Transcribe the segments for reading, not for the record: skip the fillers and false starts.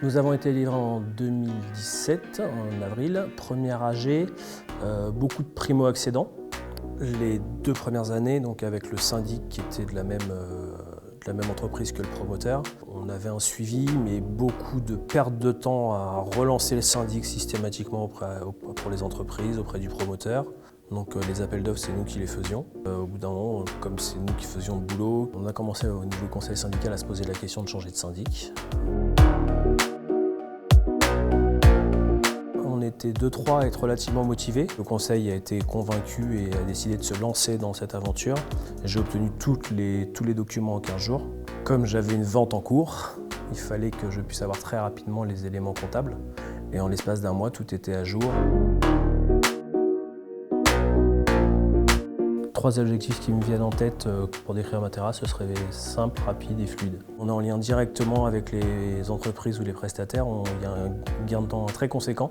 Nous avons été livrés en 2017, en avril, première AG, beaucoup de primo-accédants. Les 2 premières années, donc avec le syndic qui était de la même entreprise que le promoteur, on avait un suivi, mais beaucoup de perte de temps à relancer le syndic systématiquement pour les entreprises, auprès du promoteur. Donc les appels d'offres, c'est nous qui les faisions. Au bout d'un moment, comme c'est nous qui faisions le boulot, on a commencé au niveau conseil syndical à se poser la question de changer de syndic. On était 2-3 à être relativement motivés. Le conseil a été convaincu et a décidé de se lancer dans cette aventure. J'ai obtenu tous les documents en 15 jours. Comme j'avais une vente en cours, il fallait que je puisse avoir très rapidement les éléments comptables. Et en l'espace d'un mois, tout était à jour. 3 objectifs qui me viennent en tête pour décrire Matera, ce serait simple, rapide et fluide. On est en lien directement avec les entreprises ou les prestataires, il y a un gain de temps très conséquent.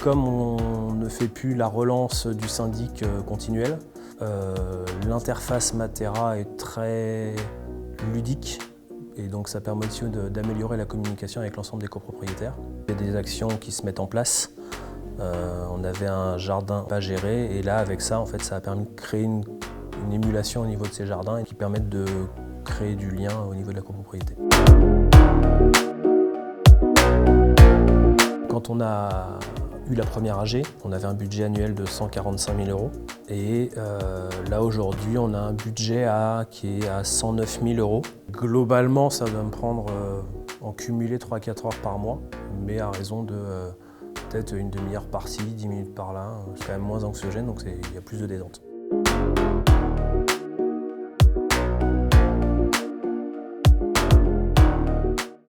Comme on ne fait plus la relance du syndic continuelle, l'interface Matera est très ludique et donc ça permet aussi d'améliorer la communication avec l'ensemble des copropriétaires. Il y a des actions qui se mettent en place. On avait un jardin pas géré et là avec ça, en fait, ça a permis de créer une émulation au niveau de ces jardins et qui permettent de créer du lien au niveau de la copropriété. Quand on a eu la première AG, on avait un budget annuel de 145 000 € et là aujourd'hui on a un budget qui est à 109 000 €. Globalement ça va me prendre en cumulé 3-4 heures par mois, mais à raison de peut-être une demi-heure par-ci, 10 minutes par-là. C'est quand même moins anxiogène, donc il y a plus de détente.